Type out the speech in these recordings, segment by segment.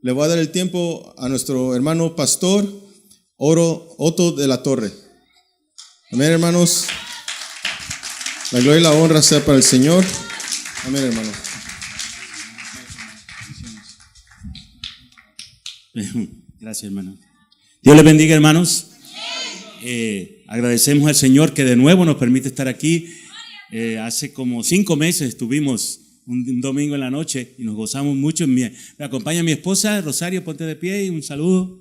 le voy a dar el tiempo a nuestro hermano pastor Otto de la Torre. Amén, hermanos. La gloria y la honra sea para el Señor. Amén, hermano. Gracias, hermano. Dios les bendiga, hermanos. Agradecemos al Señor que de nuevo nos permite estar aquí. Hace como 5 meses estuvimos un domingo en la noche y nos gozamos mucho. Me acompaña mi esposa, Rosario, ponte de pie y un saludo.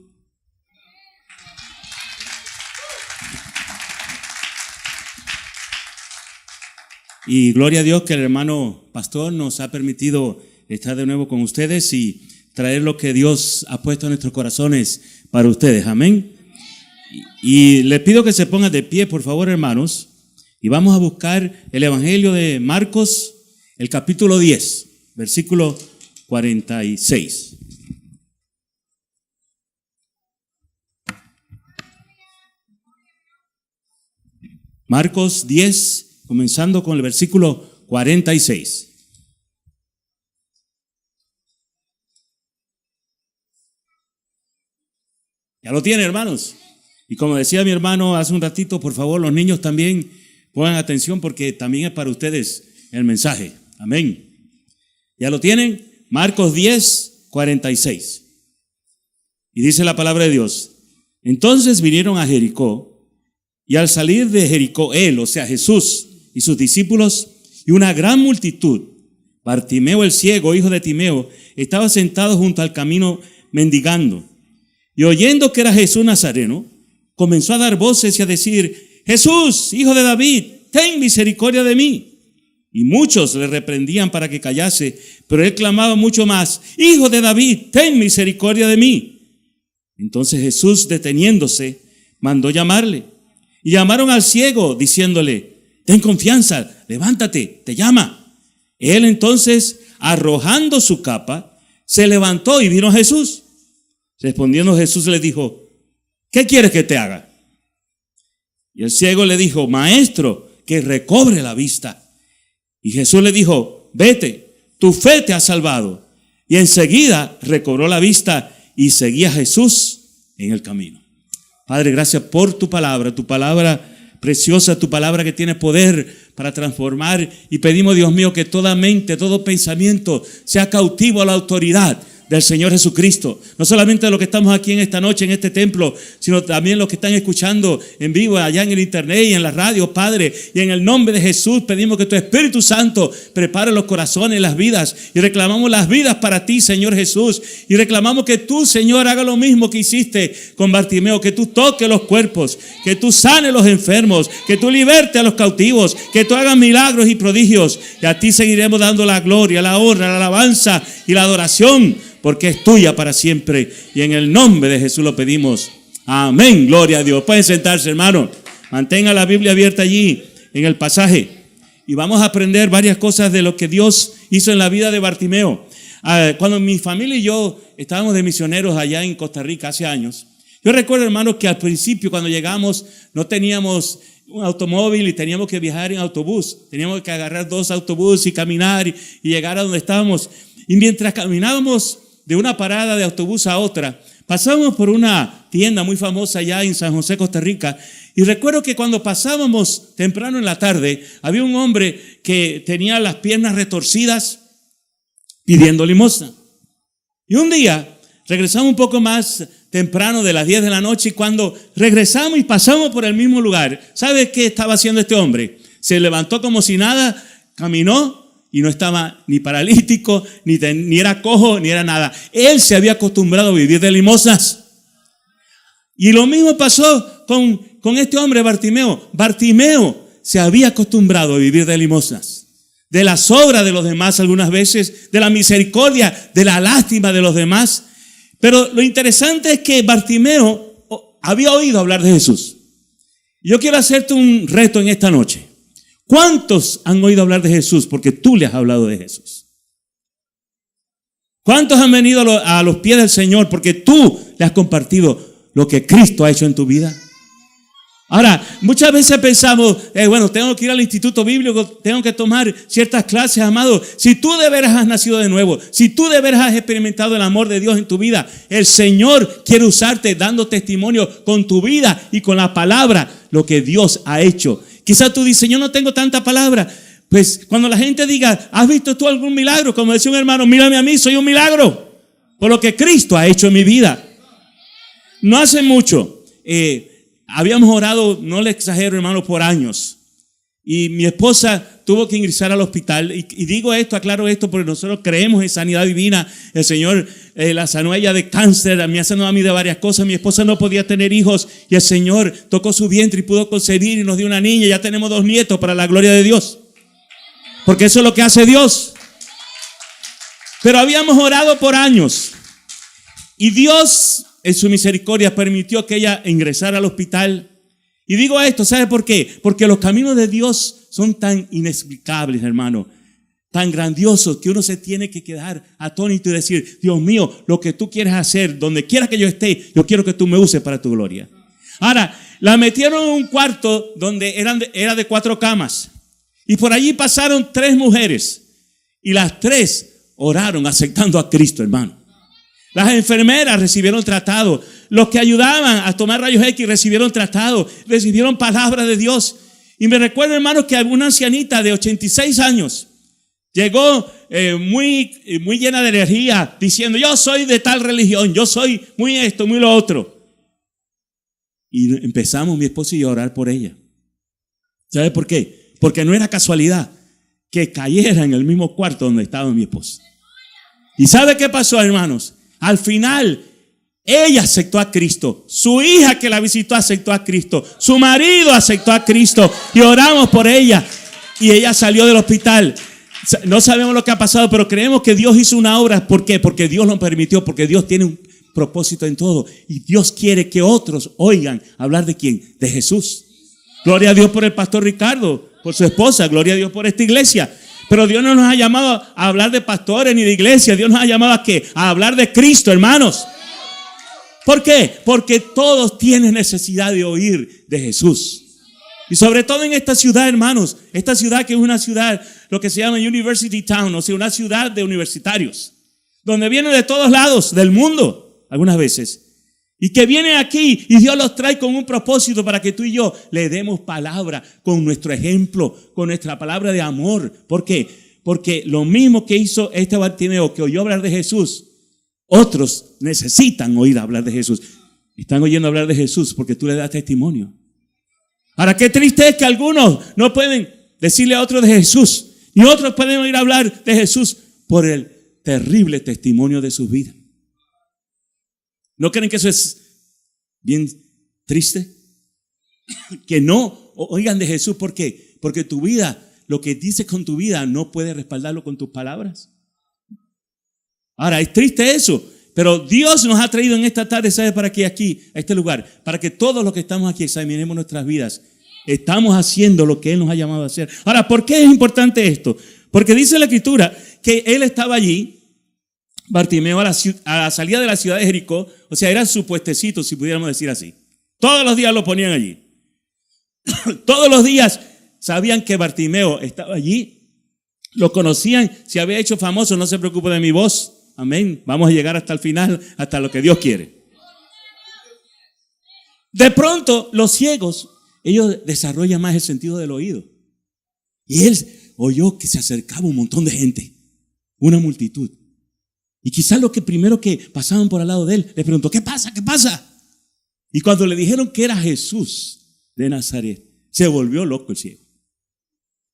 Y gloria a Dios que el hermano pastor nos ha permitido estar de nuevo con ustedes y traer lo que Dios ha puesto en nuestros corazones para ustedes. Amén. Y les pido que se pongan de pie, por favor, hermanos, y vamos a buscar el Evangelio de Marcos, el capítulo 10, versículo 46. Marcos 10, comenzando con el versículo 46. ¿Ya lo tienen, hermanos? Y como decía mi hermano hace un ratito, por favor, los niños también pongan atención porque también es para ustedes el mensaje. Amén. ¿Ya lo tienen? Marcos 10, 46. Y dice la palabra de Dios: entonces vinieron a Jericó, y al salir de Jericó, él, o sea, Jesús y sus discípulos, y una gran multitud, Bartimeo el ciego, hijo de Timeo, estaba sentado junto al camino mendigando. Y oyendo que era Jesús Nazareno, comenzó a dar voces y a decir: Jesús, hijo de David, ten misericordia de mí. Y muchos le reprendían para que callase, pero él clamaba mucho más: Hijo de David, ten misericordia de mí. Entonces Jesús, deteniéndose, mandó llamarle. Y llamaron al ciego, diciéndole: ten confianza, levántate, te llama. Él entonces, arrojando su capa, se levantó y vino a Jesús. Respondiendo Jesús le dijo: ¿qué quieres que te haga? Y el ciego le dijo: Maestro, que recobre la vista. Y Jesús le dijo: vete, tu fe te ha salvado. Y enseguida recobró la vista y seguía a Jesús en el camino. Padre, gracias por tu palabra preciosa, tu palabra que tiene poder para transformar. Y pedimos, Dios mío, que toda mente, todo pensamiento sea cautivo a la autoridad del Señor Jesucristo. No solamente los que estamos aquí en esta noche, en este templo, sino también los que están escuchando en vivo allá en el internet y en la radio, Padre. Y en el nombre de Jesús pedimos que tu Espíritu Santo prepare los corazones, las vidas. Y reclamamos las vidas para ti, Señor Jesús. Y reclamamos que tú, Señor, haga lo mismo que hiciste con Bartimeo. Que tú toques los cuerpos, que tú sanes los enfermos, que tú libertes a los cautivos, que tú hagas milagros y prodigios. Y a ti seguiremos dando la gloria, la honra, la alabanza y la adoración, porque es tuya para siempre. Y en el nombre de Jesús lo pedimos. Amén. Gloria a Dios. Pueden sentarse, hermano. Mantenga la Biblia abierta allí en el pasaje. Y vamos a aprender varias cosas de lo que Dios hizo en la vida de Bartimeo. Cuando mi familia y yo estábamos de misioneros allá en Costa Rica hace años, yo recuerdo, hermano, que al principio cuando llegamos no teníamos un automóvil y teníamos que viajar en autobús. Teníamos que agarrar 2 autobuses y caminar y llegar a donde estábamos. Y mientras caminábamos de una parada de autobús a otra, pasábamos por una tienda muy famosa allá en San José, Costa Rica. Y recuerdo que cuando pasábamos temprano en la tarde, había un hombre que tenía las piernas retorcidas pidiendo limosna. Y un día regresamos un poco más temprano, de las 10 de la noche, y cuando regresamos y pasamos por el mismo lugar, ¿sabe qué estaba haciendo este hombre? Se levantó como si nada, caminó, y no estaba ni paralítico, ni era cojo, ni era nada. Él se había acostumbrado a vivir de limosnas. Y lo mismo pasó con este hombre Bartimeo. Bartimeo se había acostumbrado a vivir de limosnas, de la sobra de los demás algunas veces, de la misericordia, de la lástima de los demás. Pero lo interesante es que Bartimeo había oído hablar de Jesús. Yo quiero hacerte un reto en esta noche. ¿Cuántos han oído hablar de Jesús porque tú le has hablado de Jesús? ¿Cuántos han venido a los pies del Señor porque tú le has compartido lo que Cristo ha hecho en tu vida? Ahora, muchas veces pensamos, bueno, tengo que ir al instituto bíblico, tengo que tomar ciertas clases, amado. Si tú de veras has nacido de nuevo, si tú de veras has experimentado el amor de Dios en tu vida, el Señor quiere usarte dando testimonio con tu vida y con la palabra, lo que Dios ha hecho. Quizás tú dices, yo no tengo tanta palabra. Pues cuando la gente diga, ¿has visto tú algún milagro? Como decía un hermano, mírame a mí, soy un milagro por lo que Cristo ha hecho en mi vida. No hace mucho, habíamos orado, no le exagero, hermano, por años. Y mi esposa tuvo que ingresar al hospital. Y digo esto, aclaro esto, porque nosotros creemos en sanidad divina. El Señor la sanó a ella de cáncer, me ha sanado a mí de varias cosas. Mi esposa no podía tener hijos y el Señor tocó su vientre y pudo concebir y nos dio una niña. Ya tenemos 2 nietos para la gloria de Dios. Porque eso es lo que hace Dios. Pero habíamos orado por años. Y Dios, en su misericordia, permitió que ella ingresara al hospital. Y digo esto, ¿sabe por qué? Porque los caminos de Dios son tan inexplicables, hermano, tan grandiosos, que uno se tiene que quedar atónito y decir, Dios mío, lo que tú quieres hacer, donde quiera que yo esté, yo quiero que tú me uses para tu gloria. Ahora, la metieron en un cuarto donde era de 4 camas. Y por allí pasaron 3 mujeres. Y las 3 oraron aceptando a Cristo, hermano. Las enfermeras recibieron tratado. Los que ayudaban a tomar rayos X recibieron tratado. Recibieron palabras de Dios. Y me recuerdo, hermano, que una ancianita de 86 años llegó muy llena de energía, diciendo, yo soy de tal religión, yo soy muy esto, muy lo otro. Y empezamos mi esposo y yo a orar por ella. ¿Sabe por qué? Porque no era casualidad que cayera en el mismo cuarto donde estaba mi esposa. ¿Y sabe qué pasó, hermanos? Al final, ella aceptó a Cristo. Su hija que la visitó aceptó a Cristo. Su marido aceptó a Cristo. Y oramos por ella. Y ella salió del hospital. No sabemos lo que ha pasado, pero creemos que Dios hizo una obra. ¿Por qué? Porque Dios lo permitió. Porque Dios tiene un propósito en todo. Y Dios quiere que otros oigan hablar ¿de quién? De Jesús. Gloria a Dios por el pastor Ricardo, por su esposa. Gloria a Dios por esta iglesia. Pero Dios no nos ha llamado a hablar de pastores ni de iglesia. Dios nos ha llamado ¿a qué? A hablar de Cristo, hermanos. ¿Por qué? Porque todos tienen necesidad de oír de Jesús. Y sobre todo en esta ciudad, hermanos. Esta ciudad que es una ciudad, lo que se llama University Town, o sea, una ciudad de universitarios. Donde vienen de todos lados del mundo, algunas veces. Y que vienen aquí y Dios los trae con un propósito para que tú y yo le demos palabra con nuestro ejemplo, con nuestra palabra de amor. ¿Por qué? Porque lo mismo que hizo este Bartimeo, que oyó hablar de Jesús, otros necesitan oír hablar de Jesús. Están oyendo hablar de Jesús porque tú le das testimonio. Ahora, qué triste es que algunos no pueden decirle a otros de Jesús, y otros pueden oír hablar de Jesús por el terrible testimonio de sus vidas. ¿No creen que eso es bien triste? Que no oigan de Jesús. ¿Por qué? Porque tu vida, lo que dices con tu vida, no puedes respaldarlo con tus palabras. Ahora, es triste eso, pero Dios nos ha traído en esta tarde, ¿sabe para qué? Aquí, a este lugar, para que todos los que estamos aquí examinemos nuestras vidas. Estamos haciendo lo que Él nos ha llamado a hacer. Ahora, ¿por qué es importante esto? Porque dice la Escritura que Él estaba allí, Bartimeo, a la salida de la ciudad de Jericó. O sea, era su puestecito, si pudiéramos decir así. Todos los días lo ponían allí. Todos los días sabían que Bartimeo estaba allí. Lo conocían. Se había hecho famoso. No se preocupe de mi voz. Amén. Vamos a llegar hasta el final, hasta lo que Dios quiere. De pronto, los ciegos, ellos desarrollan más el sentido del oído. Y él oyó que se acercaba un montón de gente. Una multitud. Y quizás lo que primero que pasaban por al lado de él, le preguntó, ¿qué pasa? ¿Qué pasa? Y cuando le dijeron que era Jesús de Nazaret, se volvió loco el ciego.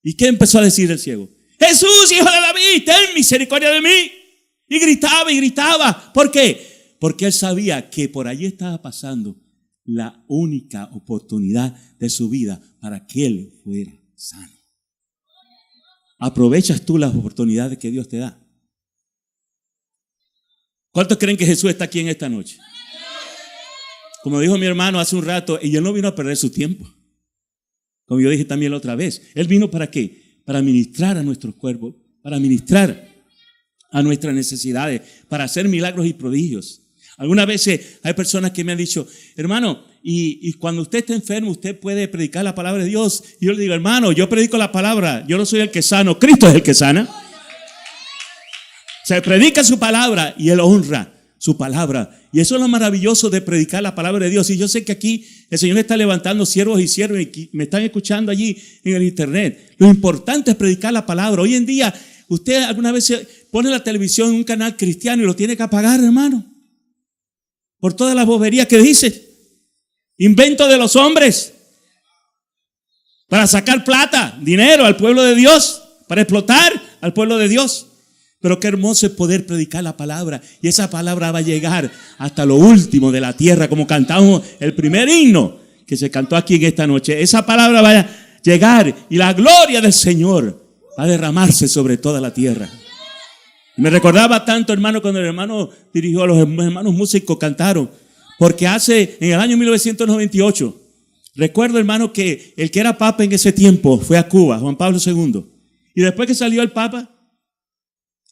¿Y qué empezó a decir el ciego? Jesús, hijo de David, ten misericordia de mí. Y gritaba y gritaba. ¿Por qué? Porque él sabía que por allí estaba pasando la única oportunidad de su vida para que él fuera sano. ¿Aprovechas tú las oportunidades que Dios te da? ¿Cuántos creen que Jesús está aquí en esta noche? Como dijo mi hermano hace un rato, y él no vino a perder su tiempo. Como yo dije también la otra vez. Él vino ¿para qué? Para ministrar a nuestros cuerpos, para ministrar a nuestras necesidades, para hacer milagros y prodigios. Algunas veces hay personas que me han dicho, hermano, y cuando usted está enfermo, usted puede predicar la palabra de Dios. Y yo le digo, hermano, yo predico la palabra, yo no soy el que sano, Cristo es el que sana. Se predica su palabra y Él honra su palabra. Y eso es lo maravilloso de predicar la palabra de Dios. Y yo sé que aquí el Señor está levantando siervos y siervas y me están escuchando allí en el internet. Lo importante es predicar la palabra. Hoy en día, usted alguna vez pone la televisión en un canal cristiano y lo tiene que apagar, hermano, por todas las boberías que dice. Invento de los hombres para sacar plata, dinero al pueblo de Dios, para explotar al pueblo de Dios. Pero qué hermoso es poder predicar la palabra. Y esa palabra va a llegar hasta lo último de la tierra, como cantamos el primer himno que se cantó aquí en esta noche. Esa palabra va a llegar y la gloria del Señor va a derramarse sobre toda la tierra. Me recordaba tanto, hermano, cuando el hermano dirigió a los hermanos músicos, cantaron. Porque en el año 1998, recuerdo, hermano, que el que era papa en ese tiempo fue a Cuba, Juan Pablo II. Y después que salió el papa,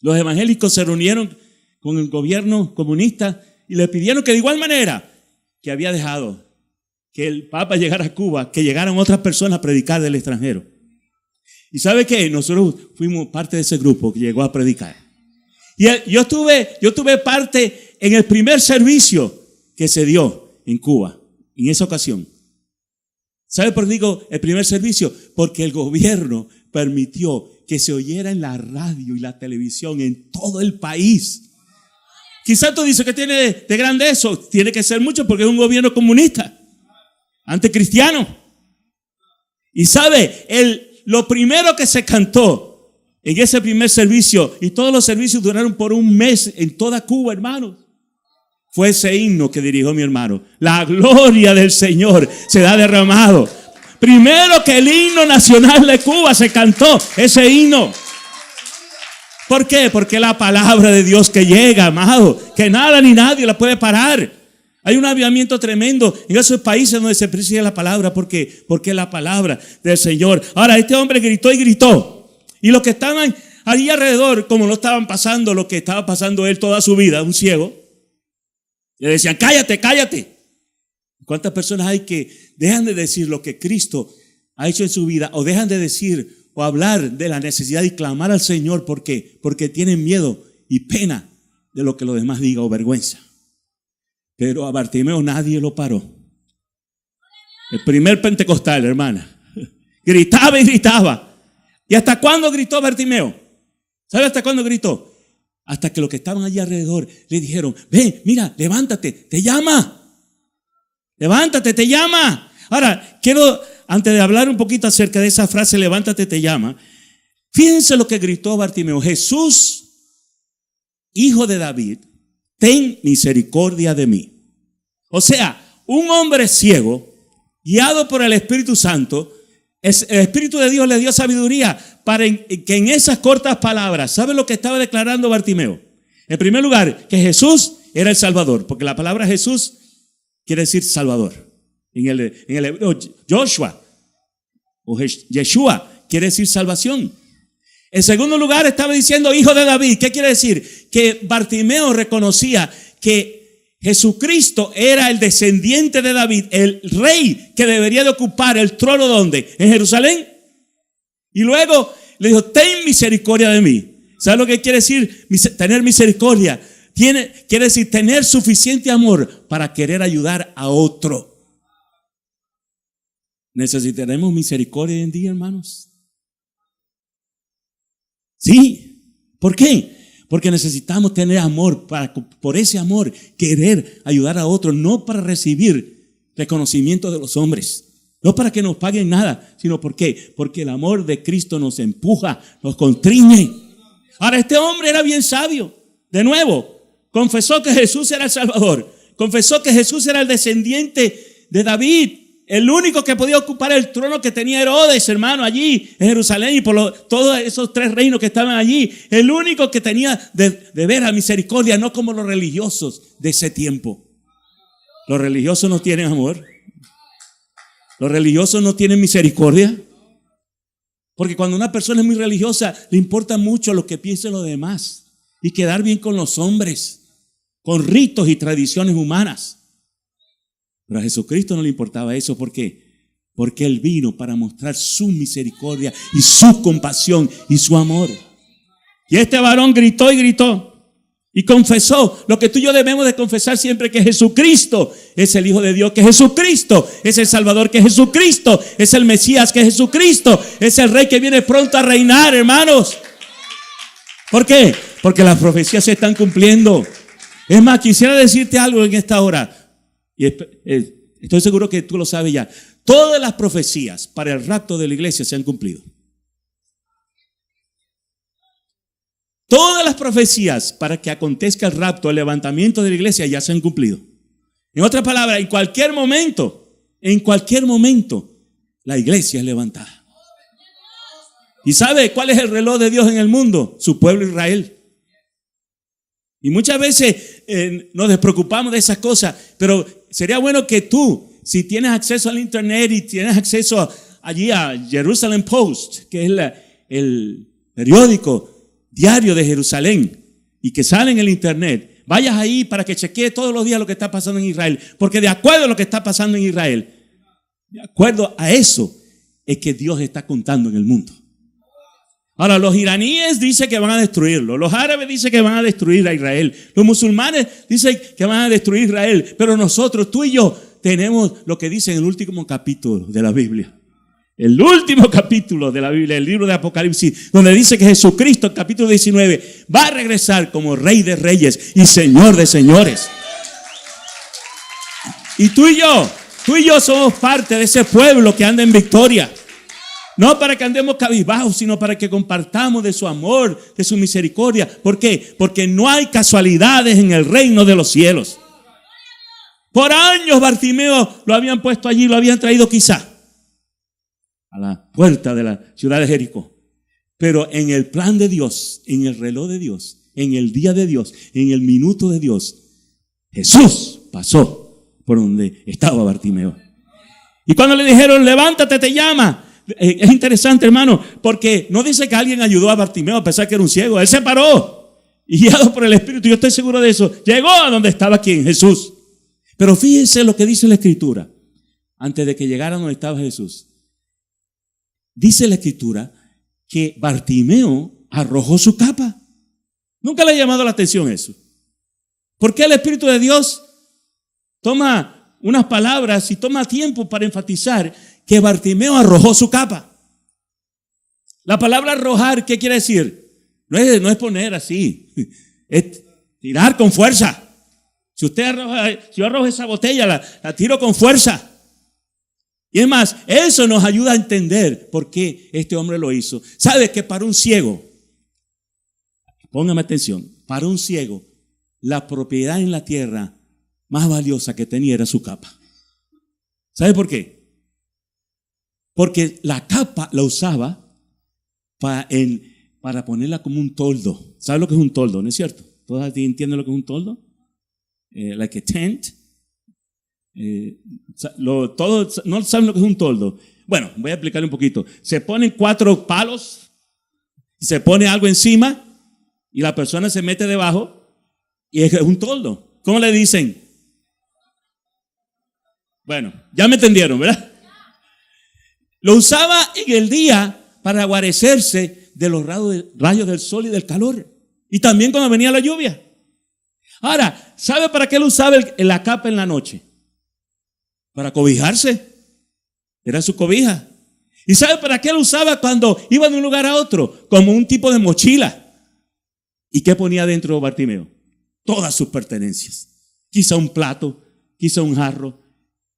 los evangélicos se reunieron con el gobierno comunista y le pidieron que de igual manera que había dejado que el Papa llegara a Cuba, que llegaran otras personas a predicar del extranjero. ¿Y sabe qué? Nosotros fuimos parte de ese grupo que llegó a predicar. Y yo tuve parte en el primer servicio que se dio en Cuba, en esa ocasión. ¿Sabe por qué digo el primer servicio? Porque el gobierno permitió que se oyera en la radio y la televisión en todo el país. Quizás tú dices que tiene de grande eso. Tiene que ser mucho porque es un gobierno comunista, anticristiano. Y sabe, lo primero que se cantó en ese primer servicio, y todos los servicios duraron por un mes en toda Cuba, hermanos, fue ese himno que dirigió mi hermano. La gloria del Señor se ha derramado. Primero que el himno nacional de Cuba se cantó ese himno. ¿Por qué? Porque la palabra de Dios que llega, amado, que nada ni nadie la puede parar. Hay un avivamiento tremendo en esos países donde se predica la palabra. ¿Por qué? Porque es la palabra del Señor. Ahora, este hombre gritó y gritó. Y los que estaban allí alrededor, como no estaban pasando lo que estaba pasando él toda su vida, un ciego, le decían, cállate, cállate. ¿Cuántas personas hay que dejan de decir lo que Cristo ha hecho en su vida, o dejan de decir o hablar de la necesidad y clamar al Señor? ¿Por qué? Porque tienen miedo y pena de lo que los demás digan, o vergüenza. Pero a Bartimeo nadie lo paró. El primer pentecostal, hermana, gritaba y gritaba. ¿Y hasta cuándo gritó Bartimeo? ¿Sabe hasta cuándo gritó? Hasta que los que estaban allí alrededor le dijeron, ven, mira, levántate, te llama. Levántate, te llama. Ahora, quiero, antes de hablar un poquito acerca de esa frase, levántate, te llama, fíjense lo que gritó Bartimeo. Jesús, hijo de David, ten misericordia de mí. O sea, un hombre ciego, guiado por el Espíritu Santo, el Espíritu de Dios le dio sabiduría para que en esas cortas palabras, ¿sabe lo que estaba declarando Bartimeo? En primer lugar, que Jesús era el Salvador, porque la palabra Jesús quiere decir Salvador. En el hebreo, Joshua o Yeshua quiere decir salvación. En segundo lugar, estaba diciendo hijo de David. ¿Qué quiere decir? Que Bartimeo reconocía que Jesucristo era el descendiente de David, el rey que debería de ocupar el trono, ¿dónde? En Jerusalén. Y luego le dijo, ten misericordia de mí. ¿Sabe lo que quiere decir? Tener misericordia. Quiere decir tener suficiente amor para querer ayudar a otro. ¿Necesitaremos misericordia hoy en día, hermanos? Sí. ¿Por qué? Porque necesitamos tener amor, para por ese amor querer ayudar a otros, no para recibir reconocimiento de los hombres, no para que nos paguen nada, sino ¿por qué? Porque el amor de Cristo nos empuja, nos constriñe. Ahora, este hombre era bien sabio. De nuevo, confesó que Jesús era el Salvador, confesó que Jesús era el descendiente de David, el único que podía ocupar el trono que tenía Herodes, hermano, allí en Jerusalén, y por todos esos tres reinos que estaban allí, el único que tenía de veras misericordia, no como los religiosos de ese tiempo. Los religiosos no tienen amor, los religiosos no tienen misericordia, porque cuando una persona es muy religiosa, le importa mucho lo que piensen los demás y quedar bien con los hombres. con ritos y tradiciones humanas. Pero a Jesucristo no le importaba eso. ¿Por qué? Porque Él vino para mostrar su misericordia y su compasión y su amor. Y este varón gritó y gritó y confesó lo que tú y yo debemos de confesar siempre, que Jesucristo es el Hijo de Dios, que Jesucristo es el Salvador, que Jesucristo es el Mesías, que Jesucristo es el Rey que viene pronto a reinar, hermanos. ¿Por qué? Porque las profecías se están cumpliendo. Es más, quisiera decirte algo en esta hora. Y estoy seguro que tú lo sabes ya. Todas las profecías para el rapto de la iglesia se han cumplido. Todas las profecías para que acontezca el rapto, el levantamiento de la iglesia ya se han cumplido. En otras palabras, en cualquier momento, la iglesia es levantada. ¿Y sabe cuál es el reloj de Dios en el mundo? Su pueblo Israel. Y muchas veces nos despreocupamos de esas cosas, pero sería bueno que tú, si tienes acceso al internet y tienes acceso allí a Jerusalem Post, que es el periódico diario de Jerusalén y que sale en el internet, vayas ahí para que chequee todos los días lo que está pasando en Israel, porque de acuerdo a lo que está pasando en Israel, de acuerdo a eso es que Dios está contando en el mundo. Ahora, los iraníes dicen que van a destruirlo, los árabes dicen que van a destruir a Israel, los musulmanes dicen que van a destruir Israel, pero nosotros, tú y yo, tenemos lo que dice en el último capítulo de la Biblia. El último capítulo de la Biblia, el libro de Apocalipsis, donde dice que Jesucristo, capítulo 19, va a regresar como Rey de Reyes y Señor de Señores. Y tú y yo somos parte de ese pueblo que anda en victoria. No para que andemos cabizbajos, sino para que compartamos de su amor, de su misericordia. ¿Por qué? Porque no hay casualidades en el reino de los cielos. Por años Bartimeo lo habían puesto allí, lo habían traído quizá a la puerta de la ciudad de Jericó. Pero en el plan de Dios, en el reloj de Dios, en el día de Dios, en el minuto de Dios, Jesús pasó por donde estaba Bartimeo. Y cuando le dijeron, levántate, te llama. Es interesante, hermano, porque no dice que alguien ayudó a Bartimeo a pesar que era un ciego. Él se paró y guiado por el Espíritu, yo estoy seguro de eso, llegó a donde estaba ¿quién? Jesús. Pero fíjense lo que dice la Escritura. Antes de que llegara donde estaba Jesús, dice la Escritura que Bartimeo arrojó su capa. Nunca le ha llamado la atención eso. ¿Por qué el Espíritu de Dios toma unas palabras y toma tiempo para enfatizar que Bartimeo arrojó su capa? La palabra arrojar, ¿qué quiere decir? No es poner así, es tirar con fuerza. Si yo arrojo esa botella, la tiro con fuerza. Y es más, eso nos ayuda a entender por qué este hombre lo hizo. ¿Sabe que para un ciego, póngame atención, para un ciego, la propiedad en la tierra más valiosa que tenía era su capa? ¿Sabe por qué? Porque la capa la usaba para ponerla como un toldo. ¿Sabe lo que es un toldo? ¿No es cierto? ¿Todos entienden lo que es un toldo? Like a tent. Todos no saben lo que es un toldo. Bueno, voy a explicarle un poquito. Se ponen 4 palos y se pone algo encima y la persona se mete debajo y es un toldo. ¿Cómo le dicen? Bueno, ya me entendieron, ¿verdad? Lo usaba en el día para guarecerse de los rayos del sol y del calor. Y también cuando venía la lluvia. Ahora, ¿sabe para qué lo usaba la capa en la noche? Para cobijarse. Era su cobija. ¿Y sabe para qué lo usaba cuando iba de un lugar a otro? Como un tipo de mochila. ¿Y qué ponía dentro Bartimeo? Todas sus pertenencias. Quizá un plato, quizá un jarro,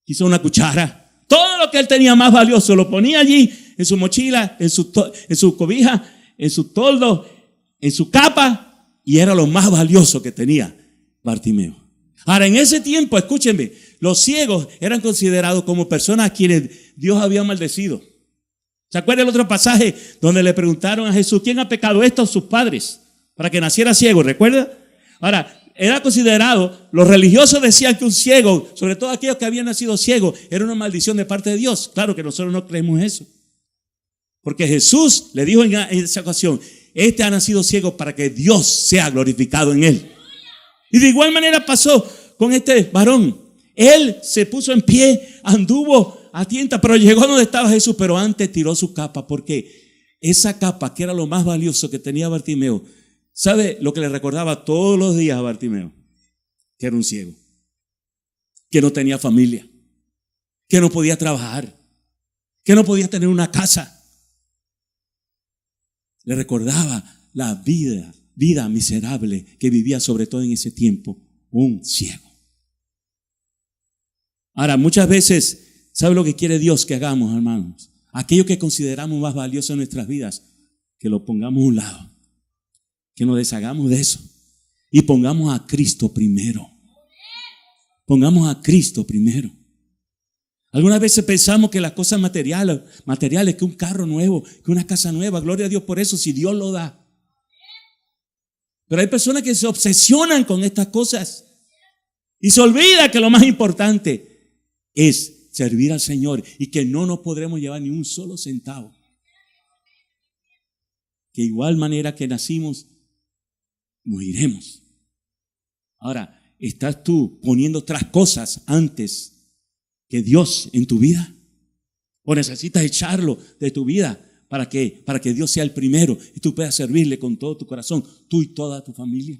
quizá una cuchara. Todo lo que él tenía más valioso lo ponía allí, en su mochila, en su cobija, en su toldo, en su capa, y era lo más valioso que tenía Bartimeo. Ahora, en ese tiempo, escúchenme, los ciegos eran considerados como personas a quienes Dios había maldecido. ¿Se acuerda el otro pasaje donde le preguntaron a Jesús, ¿quién ha pecado, estos o sus padres, para que naciera ciego? ¿Recuerda? Ahora, era considerado, los religiosos decían que un ciego, sobre todo aquellos que habían nacido ciegos, era una maldición de parte de Dios. Claro que nosotros no creemos eso. Porque Jesús le dijo en esa ocasión, este ha nacido ciego para que Dios sea glorificado en él. Y de igual manera pasó con este varón. Él se puso en pie, anduvo a tienta, pero llegó donde estaba Jesús, pero antes tiró su capa, porque esa capa, que era lo más valioso que tenía Bartimeo, ¿sabe lo que le recordaba todos los días a Bartimeo? Que era un ciego, que no tenía familia, que no podía trabajar, que no podía tener una casa. Le recordaba la vida miserable que vivía, sobre todo en ese tiempo, un ciego. Ahora, muchas veces, ¿sabe lo que quiere Dios que hagamos, hermanos? Aquello que consideramos más valioso en nuestras vidas, que lo pongamos a un lado, que nos deshagamos de eso y pongamos a Cristo primero. Pongamos a Cristo primero. Algunas veces pensamos que las cosas materiales, que un carro nuevo, que una casa nueva, gloria a Dios por eso, si Dios lo da. Pero hay personas que se obsesionan con estas cosas y se olvida que lo más importante es servir al Señor y que no nos podremos llevar ni un solo centavo. Que igual manera que nacimos, nos iremos. Ahora, ¿estás tú poniendo otras cosas antes que Dios en tu vida? ¿O necesitas echarlo de tu vida para que Dios sea el primero y tú puedas servirle con todo tu corazón, tú y toda tu familia?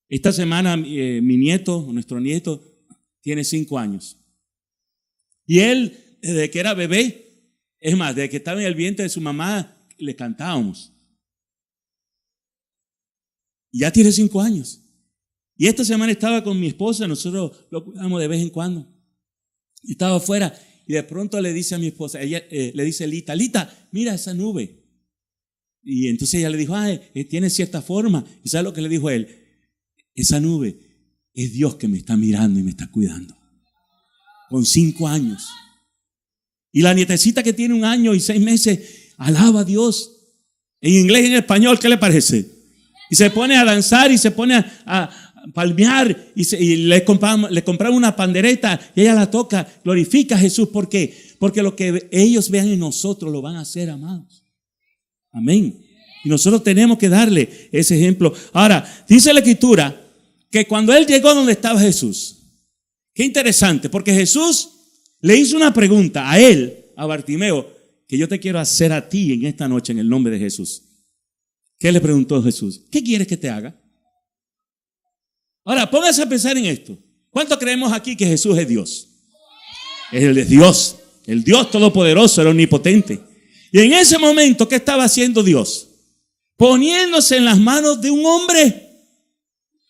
Esta semana nuestro nieto, tiene 5 años. Y él, desde que era bebé, es más, desde que estaba en el vientre de su mamá, le cantábamos. Y ya tiene 5 años. Y esta semana estaba con mi esposa, nosotros lo cuidamos de vez en cuando. Y estaba afuera y de pronto le dice a mi esposa, ella le dice Lita, mira esa nube. Y entonces ella le dijo, tiene cierta forma. ¿Y sabe lo que le dijo él? Esa nube es Dios que me está mirando y me está cuidando. Con 5 años. Y la nietecita que tiene 1 año y 6 meses, alaba a Dios. En inglés y en español, ¿qué le parece? Y se pone a danzar y se pone a palmear y le compramos una pandereta y ella la toca, glorifica a Jesús. ¿Por qué? Porque lo que ellos vean en nosotros lo van a hacer, amados. Amén. Y nosotros tenemos que darle ese ejemplo. Ahora, dice la Escritura que cuando él llegó donde estaba Jesús, qué interesante, porque Jesús le hizo una pregunta a él, a Bartimeo, que yo te quiero hacer a ti en esta noche en el nombre de Jesús. ¿Qué le preguntó Jesús? ¿Qué quieres que te haga? Ahora, póngase a pensar en esto. ¿Cuánto creemos aquí que Jesús es Dios? Él es Dios, el Dios todopoderoso, el omnipotente. Y en ese momento, ¿qué estaba haciendo Dios? Poniéndose en las manos de un hombre.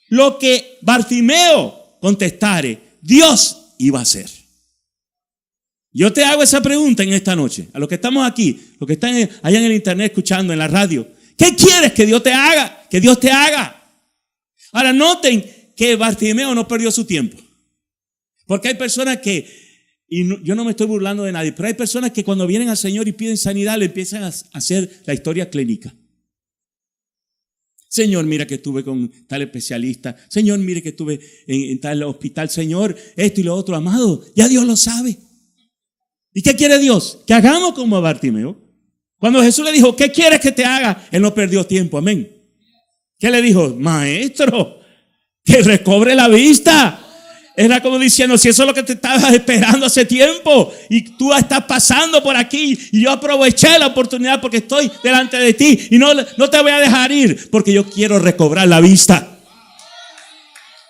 Lo que Bartimeo contestare, Dios iba a hacer. Yo te hago esa pregunta en esta noche, a los que estamos aquí, los que están allá en el internet escuchando, en la radio. ¿Qué quieres que Dios te haga? Que Dios te haga. Ahora noten que Bartimeo no perdió su tiempo. Porque hay personas que, yo no me estoy burlando de nadie, pero hay personas que cuando vienen al Señor y piden sanidad, le empiezan a hacer la historia clínica. Señor, mira que estuve con tal especialista. Señor, mire que estuve en tal hospital. Señor, esto y lo otro, amado. Ya Dios lo sabe. ¿Y qué quiere Dios? Que hagamos como a Bartimeo. Cuando Jesús le dijo, ¿qué quieres que te haga? Él no perdió tiempo, amén. ¿Qué le dijo? Maestro, que recobre la vista. Era como diciendo, si eso es lo que te estabas esperando hace tiempo y tú estás pasando por aquí y yo aproveché la oportunidad porque estoy delante de ti y no te voy a dejar ir porque yo quiero recobrar la vista.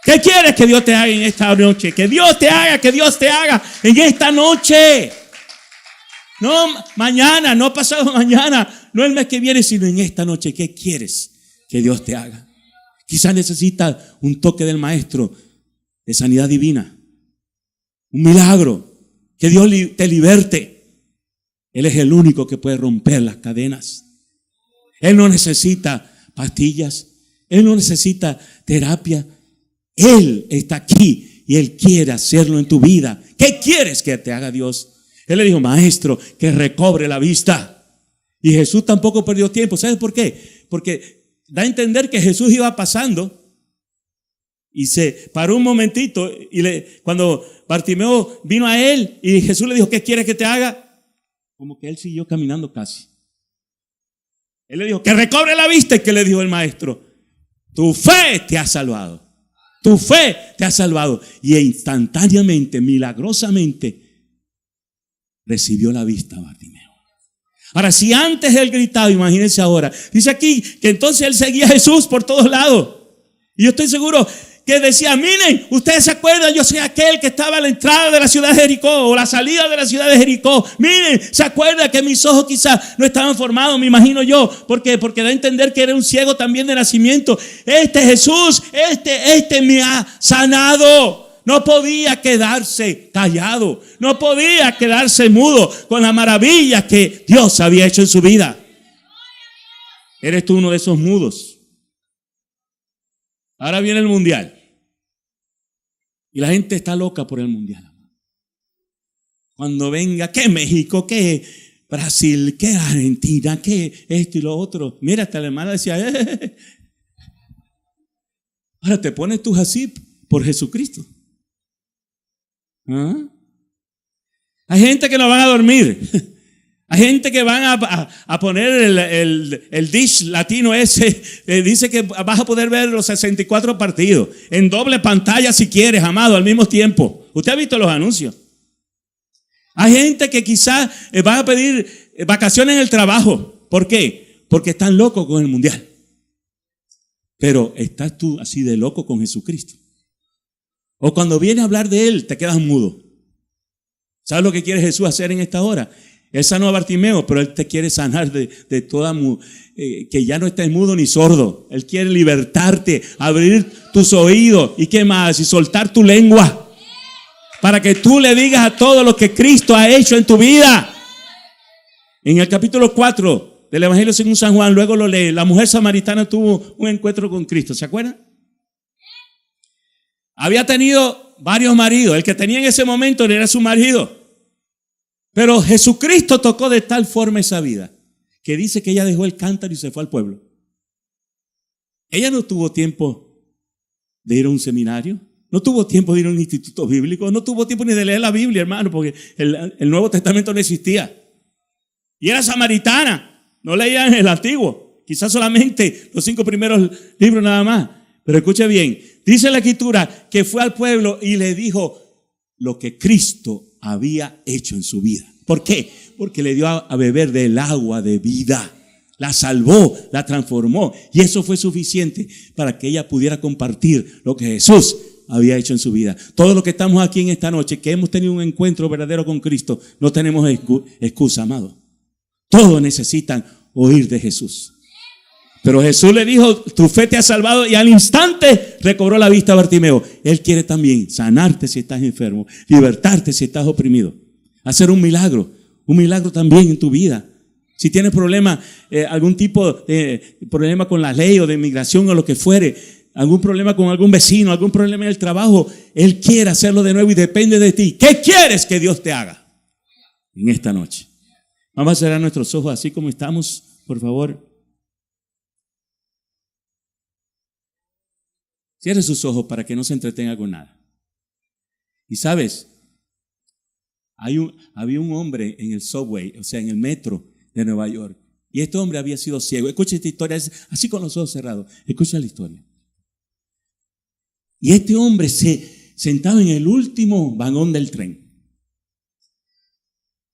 ¿Qué quieres que Dios te haga en esta noche? Que Dios te haga en esta noche. No mañana, no pasado mañana, no el mes que viene, sino en esta noche. ¿Qué quieres que Dios te haga? Quizás necesitas un toque del Maestro de sanidad divina, un milagro, que Dios te liberte. Él es el único que puede romper las cadenas. Él no necesita pastillas, Él no necesita terapia. Él está aquí y Él quiere hacerlo en tu vida. ¿Qué quieres que te haga Dios? Él le dijo, maestro, que recobre la vista. Y Jesús tampoco perdió tiempo. ¿Sabes por qué? Porque da a entender que Jesús iba pasando y se paró un momentito y cuando Bartimeo vino a él y Jesús le dijo, ¿qué quieres que te haga? Como que él siguió caminando casi. Él le dijo, que recobre la vista. ¿Y qué le dijo el maestro? Tu fe te ha salvado. Tu fe te ha salvado. Y instantáneamente, milagrosamente, recibió la vista Bartimeo. Ahora, si antes él gritaba, imagínense ahora. Dice aquí que entonces él seguía a Jesús por todos lados. Y yo estoy seguro que decía, miren, ustedes se acuerdan, yo soy aquel que estaba a la entrada de la ciudad de Jericó o la salida de la ciudad de Jericó. Miren, se acuerdan que mis ojos quizás no estaban formados, me imagino yo. ¿Por qué? Porque da a entender que era un ciego también de nacimiento. Este Jesús, este me ha sanado. No podía quedarse callado, no podía quedarse mudo con la maravilla que Dios había hecho en su vida. ¿Eres tú uno de esos mudos? Ahora viene el mundial. Y la gente está loca por el mundial. Cuando venga, que México, que Brasil, que Argentina, que esto y lo otro. Mira, hasta la hermana decía, Ahora te pones tú así por Jesucristo. ¿Ah? Hay gente que no van a dormir. Hay gente que van a poner el dish latino ese. Dice que vas a poder ver los 64 partidos en doble pantalla si quieres, amado, al mismo tiempo. Usted ha visto los anuncios. Hay gente que quizás va a pedir vacaciones en el trabajo. ¿Por qué? Porque están locos con el mundial. Pero ¿estás tú así de loco con Jesucristo? O cuando viene a hablar de Él, te quedas mudo. ¿Sabes lo que quiere Jesús hacer en esta hora? Él sanó a Bartimeo, pero Él te quiere sanar de toda que ya no estés mudo ni sordo. Él quiere libertarte, abrir tus oídos y qué más, y soltar tu lengua para que tú le digas a todo lo que Cristo ha hecho en tu vida. En el capítulo 4 del Evangelio según San Juan, luego lo lee, la mujer samaritana tuvo un encuentro con Cristo, ¿se acuerdan? Había tenido varios maridos, el que tenía en ese momento era su marido. Pero Jesucristo tocó de tal forma esa vida que dice que ella dejó el cántaro y se fue al pueblo. Ella no tuvo tiempo de ir a un seminario, no tuvo tiempo de ir a un instituto bíblico, no tuvo tiempo ni de leer la Biblia, hermano, porque el Nuevo Testamento no existía. Y era samaritana, no leía en el Antiguo, quizás solamente los 5 primeros libros nada más. Pero escuche bien, dice la Escritura que fue al pueblo y le dijo lo que Cristo había hecho en su vida. ¿Por qué? Porque le dio a beber del agua de vida. La salvó, la transformó. Y eso fue suficiente para que ella pudiera compartir lo que Jesús había hecho en su vida. Todos los que estamos aquí en esta noche, que hemos tenido un encuentro verdadero con Cristo, no tenemos excusa, amado. Todos necesitan oír de Jesús. Pero Jesús le dijo, tu fe te ha salvado, y al instante recobró la vista a Bartimeo. Él quiere también sanarte si estás enfermo, libertarte si estás oprimido, hacer un milagro también en tu vida. Si tienes problema, algún tipo de problema con la ley o de inmigración o lo que fuere, algún problema con algún vecino, algún problema en el trabajo, Él quiere hacerlo de nuevo y depende de ti. ¿Qué quieres que Dios te haga en esta noche? Vamos a cerrar nuestros ojos así como estamos, por favor. Cierre sus ojos para que no se entretenga con nada. Y sabes, había un hombre en el subway, o sea, en el metro de Nueva York. Y este hombre había sido ciego. Escucha esta historia, así con los ojos cerrados. Escucha la historia. Y este hombre se sentaba en el último vagón del tren.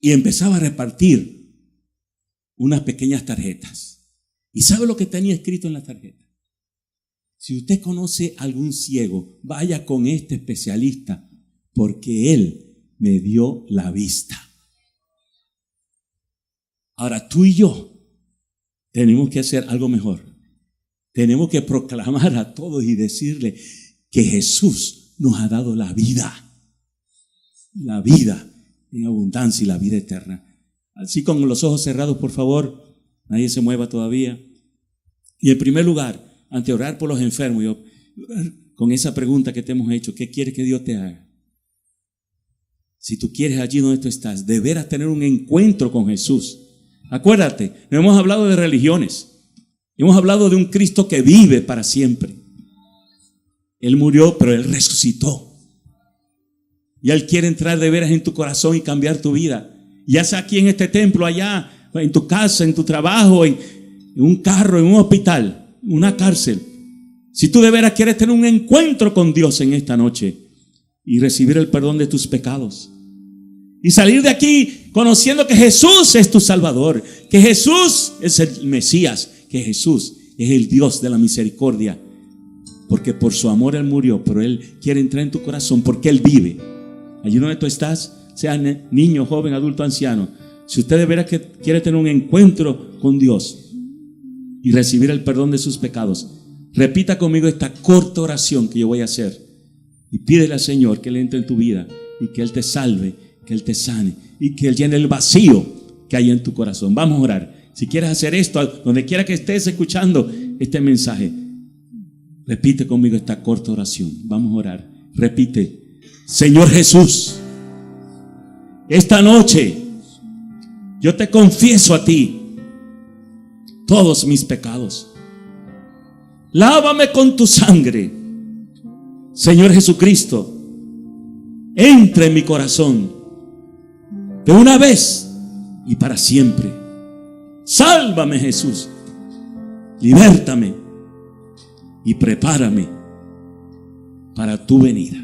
Y empezaba a repartir unas pequeñas tarjetas. ¿Y sabe lo que tenía escrito en la tarjeta? Si usted conoce a algún ciego, vaya con este especialista, porque él me dio la vista. Ahora tú y yo tenemos que hacer algo mejor. Tenemos que proclamar a todos y decirle que Jesús nos ha dado la vida en abundancia y la vida eterna. Así con los ojos cerrados, por favor, nadie se mueva todavía. Y en primer lugar, ante orar por los enfermos, yo con esa pregunta que te hemos hecho, ¿qué quieres que Dios te haga? Si tú quieres allí donde tú estás, deberás tener un encuentro con Jesús. Acuérdate, no hemos hablado de religiones, hemos hablado de un Cristo que vive para siempre. Él murió, pero Él resucitó. Y Él quiere entrar de veras en tu corazón y cambiar tu vida. Ya sea aquí en este templo, allá, en tu casa, en tu trabajo, en un carro, en un hospital, una cárcel. Si tú de veras quieres tener un encuentro con Dios en esta noche y recibir el perdón de tus pecados y salir de aquí conociendo que Jesús es tu Salvador, que Jesús es el Mesías, que Jesús es el Dios de la misericordia, porque por su amor Él murió, pero Él quiere entrar en tu corazón porque Él vive. Allí donde tú estás, sea niño, joven, adulto, anciano, si usted de veras que quiere tener un encuentro con Dios y recibir el perdón de sus pecados, repita conmigo esta corta oración que yo voy a hacer y pídele al Señor que Él entre en tu vida y que Él te salve, que Él te sane y que Él llene el vacío que hay en tu corazón. Vamos a orar. Si quieres hacer esto, donde quiera que estés escuchando este mensaje, repite conmigo esta corta oración. Vamos a orar. Repite: Señor Jesús, esta noche yo te confieso a ti todos mis pecados. Lávame con tu sangre. Señor Jesucristo, entra en mi corazón de una vez y para siempre. Sálvame, Jesús. Libértame y prepárame para tu venida.